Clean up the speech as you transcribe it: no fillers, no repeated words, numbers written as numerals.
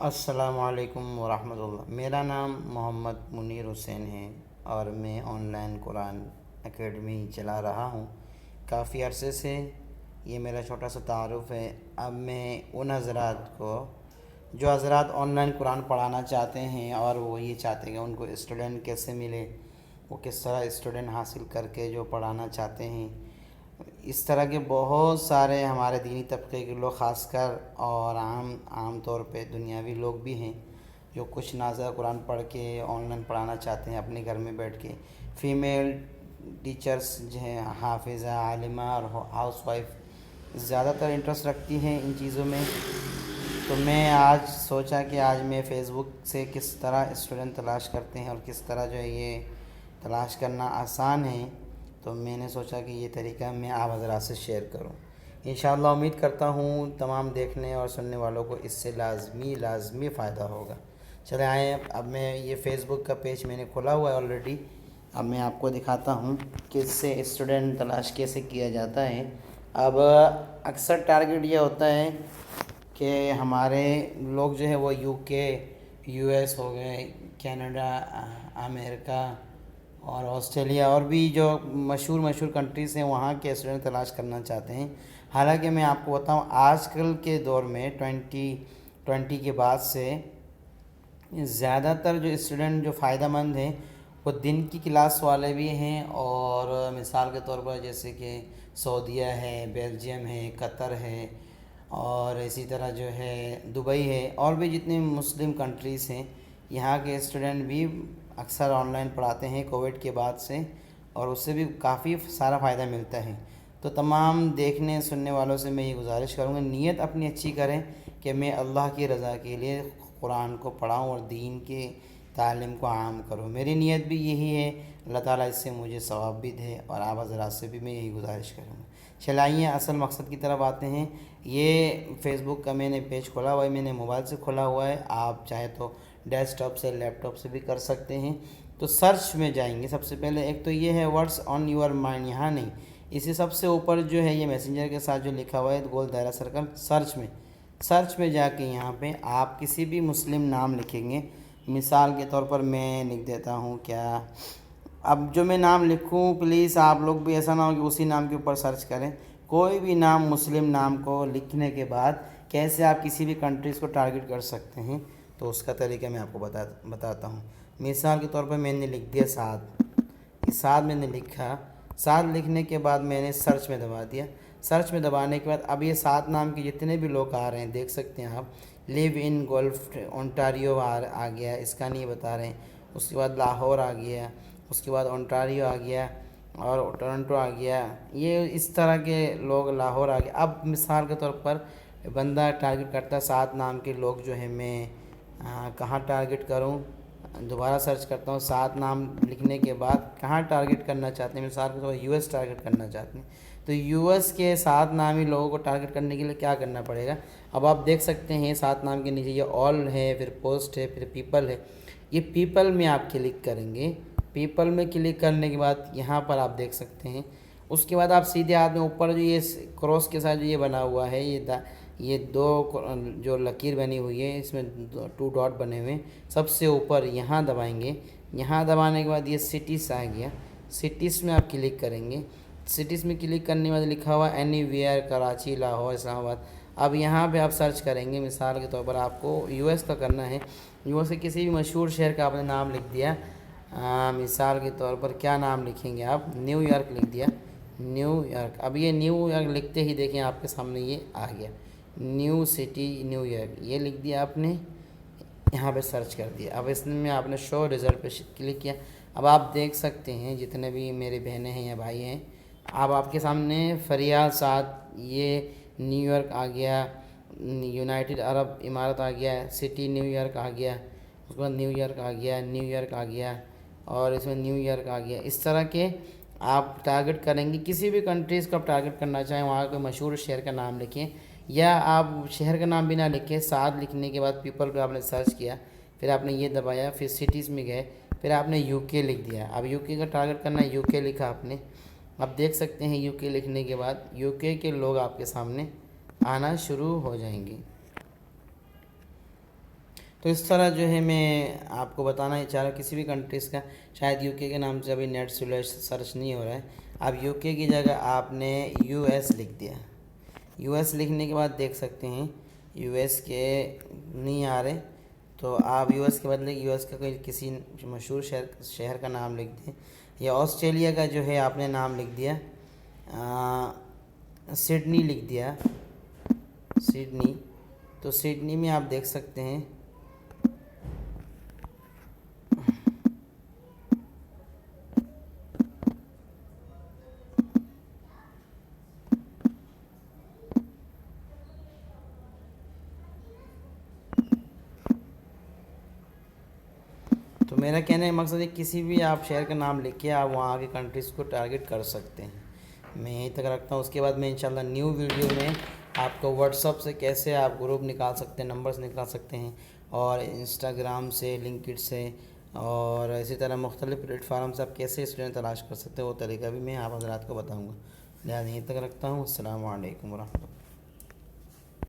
अस्सलामुअलैकुम वरहमतुल्लाह। मेरा नाम मोहम्मद मुनीर हुसैन है और मैं ऑनलाइन कुरान एकेडमी चला रहा हूँ काफ़ी अरसे से। ये मेरा छोटा सा तारुफ़ है। अब मैं उन हज़रात को जो हज़रात ऑनलाइन कुरान पढ़ाना चाहते हैं और वो ये चाहते हैं कि उनको स्टूडेंट कैसे मिले, वो किस तरह स्टूडेंट हासिल करके जो पढ़ाना चाहते हैं, इस तरह के बहुत सारे हमारे दीनी तबके के लोग ख़ासकर और आम तौर पे दुनियावी लोग भी हैं जो कुछ नाज़ा कुरान पढ़ के ऑनलाइन पढ़ाना चाहते हैं अपने घर में बैठ के। फ़ीमेल टीचर्स जो हैं, हाफिज़ा, आलिमा और हाउस वाइफ ज़्यादातर इंटरेस्ट रखती हैं इन चीज़ों में। तो मैं आज सोचा कि आज मैं फ़ेसबुक से किस तरह स्टूडेंट तलाश करते हैं और किस तरह जो है ये तलाश करना आसान है, तो मैंने सोचा कि ये तरीका मैं आप हज़रात से शेयर करूं। इंशाअल्लाह उम्मीद करता हूं तमाम देखने और सुनने वालों को इससे लाजमी फ़ायदा होगा। चले आए, अब मैं ये फ़ेसबुक का पेज मैंने खोला हुआ है ऑलरेडी। अब मैं आपको दिखाता हूं कि इससे स्टूडेंट तलाश कैसे किया जाता है। अब अक्सर टारगेट ये होता है कि हमारे लोग जो है वो यूके, यूएस हो गए, कनाडा, अमेरिका और ऑस्ट्रेलिया और भी जो मशहूर मशहूर कंट्रीज़ हैं वहाँ के स्टूडेंट तलाश करना चाहते हैं। हालांकि मैं आपको बताऊं आजकल के दौर में 2020 के बाद से ज़्यादातर जो स्टूडेंट जो फ़ायदेमंद हैं वो दिन की क्लास वाले भी हैं, और मिसाल के तौर पर जैसे कि सऊदीया है, बेल्जियम है, कतर है और इसी तरह जो है दुबई है और भी जितने मुस्लिम कंट्रीज़ हैं, यहाँ के स्टूडेंट भी अक्सर ऑनलाइन पढ़ाते हैं कोविड के बाद से, और उससे भी काफ़ी सारा फ़ायदा मिलता है। तो तमाम देखने सुनने वालों से मैं ये गुजारिश करूँगा, नीयत अपनी अच्छी करें कि मैं अल्लाह की रज़ा के लिए कुरान को पढ़ाऊँ और दीन के तालीम को आम करूँ। मेरी नीयत भी यही है, अल्लाह ताला इससे मुझे सवाब भी दे और आप हज़रात से भी मैं यही गुजारिश करूँगा। चलाइए असल मकसद की तरफ आते हैं। ये फ़ेसबुक का मैंने पेज खोला हुआ है, मैंने मोबाइल से खोला हुआ है, आप चाहे तो डेस्कटॉप से, लैपटॉप से भी कर सकते हैं। तो सर्च में जाएंगे, सबसे पहले एक तो ये है व्हाट्स ऑन योर माइंड, यहाँ नहीं, इसी सबसे ऊपर जो है ये मैसेंजर के साथ जो लिखा हुआ है गोल दायरा सर्कल, सर्च में जाके यहाँ पे आप किसी भी मुस्लिम नाम लिखेंगे। मिसाल के तौर पर मैं लिख देता हूँ क्या, अब जो मैं नाम लिखूँ प्लीज़ आप लोग भी ऐसा ना हो कि उसी नाम के ऊपर सर्च करें। कोई भी नाम, मुस्लिम नाम को लिखने के बाद कैसे आप किसी भी कंट्रीज़ को टारगेट कर सकते हैं, तो उसका तरीका मैं आपको बताता हूँ। मिसाल के तौर पर मैंने लिख दिया साद, इस साद मैंने लिखा, साद लिखने के बाद मैंने सर्च में दबा दिया। सर्च में दबाने के बाद अब ये सात नाम के जितने भी लोग आ रहे हैं देख सकते हैं आप। लिव इन गोल्फ ओंटारियो आ गया, इसका नहीं बता रहे हैं। उसके बाद लाहौर आ गया, उसके बाद ओंटारियो आ गया और टोरंटो आ गया। ये इस तरह के लोग, लाहौर आ गया। अब मिसाल के तौर पर बंदा टारगेट करता है सात नाम के लोग जो है, मैं कहाँ टारगेट करूँ, दोबारा सर्च करता हूँ। सात नाम लिखने के बाद कहाँ टारगेट करना चाहते हैं, मिसाल के तौर पर यूएस टारगेट करना चाहते हैं, तो यूएस के सात नामी लोगों को टारगेट करने के लिए क्या करना पड़ेगा। अब आप देख सकते हैं सात नाम के नीचे ये ऑल है, फिर पोस्ट है, फिर पीपल है। ये पीपल में आप क्लिक करेंगे। पीपल में क्लिक करने के बाद यहाँ पर आप देख सकते हैं। उसके बाद आप सीधे हाथ में ऊपर जो ये क्रॉस के साथ जो ये बना हुआ है, ये दो जो लकीर बनी हुई है, इसमें टू डॉट बने हुए हैं, सबसे ऊपर यहाँ दबाएंगे। यहाँ दबाने के बाद ये सिटीज़ आ गया, सिटीज़ में आप क्लिक करेंगे। सिटीज़ में क्लिक करने के बाद लिखा हुआ एनीवेयर, कराची, लाहौर, इस्लामाबाद। अब यहाँ पे आप सर्च करेंगे। मिसाल के तौर पर आपको यूएस का करना है, यूएस के किसी भी मशहूर शहर का आपने नाम लिख दिया। मिसाल के तौर पर क्या नाम लिखेंगे आप, न्यूयॉर्क लिख दिया, न्यूयॉर्क। अब ये न्यूयॉर्क लिखते ही देखें आपके सामने ये आ गया, न्यू सिटी न्यूयॉर्क, ये लिख दिया आपने, यहाँ पे सर्च कर दिया। अब इसमें आपने शो रिज़ल्ट पे क्लिक किया। अब आप देख सकते हैं जितने भी मेरे बहनें हैं या भाई हैं, अब आपके सामने फरियाद साथ ये न्यूयॉर्क आ गया, यूनाइटेड अरब इमारत आ गया, सिटी न्यूयॉर्क आ गया, उसके बाद न्यूयॉर्क आ गया, न्यूयॉर्क आ गया और इसमें न्यूयॉर्क आ गया। इस तरह के आप टारगेट करेंगे। किसी भी कंट्रीज़ को आप टारगेट करना चाहें, वहाँ के मशहूर शहर का नाम लिखें, या आप शहर का नाम भी ना लिखें, साथ लिखने के बाद पीपल पे आपने सर्च किया, फिर आपने ये दबाया, फिर सिटीज़ में गए, फिर आपने यूके लिख दिया। अब यूके का टारगेट करना है, यूके लिखा आपने। अब देख सकते हैं यूके लिखने के बाद यूके के लोग आपके सामने आना शुरू हो जाएंगे। तो इस तरह जो है मैं आपको बताना ही चाह रहा हूँ किसी भी कंट्रीज़ का। शायद यूके के नाम से अभी नेट सर्च नहीं हो रहा है। अब यूके की जगह आपने यूएस लिख दिया। यूएस लिखने के बाद देख सकते हैं यूएस के नहीं आ रहे, तो आप यूएस के बदले यूएस का कोई किसी मशहूर शहर शहर का नाम लिख दें, या ऑस्ट्रेलिया का जो है आपने नाम लिख दिया, सिडनी लिख दिया, सिडनी। तो सिडनी में आप देख सकते हैं तो मेरा कहने का मकसद है किसी भी आप शहर का नाम लिख के आप वहाँ के कंट्रीज़ को टारगेट कर सकते हैं। मैं यहीं तक रखता हूँ। उसके बाद मैं इंशाल्लाह न्यू वीडियो में आपको व्हाट्सअप से कैसे आप ग्रुप निकाल सकते हैं, नंबर्स निकाल सकते हैं, और इंस्टाग्राम से, लिंक्डइन से, और इसी तरह मुख्तलिफ़ प्लेटफार्म से आप कैसे स्टूडेंट तलाश कर सकते हैं, वो तरीका भी मैं आप हज़रात को बताऊँगा। लिहाज़ा यहीं तक रखता हूँ। अस्सलामु अलैकुम वरहमतुल्लाह।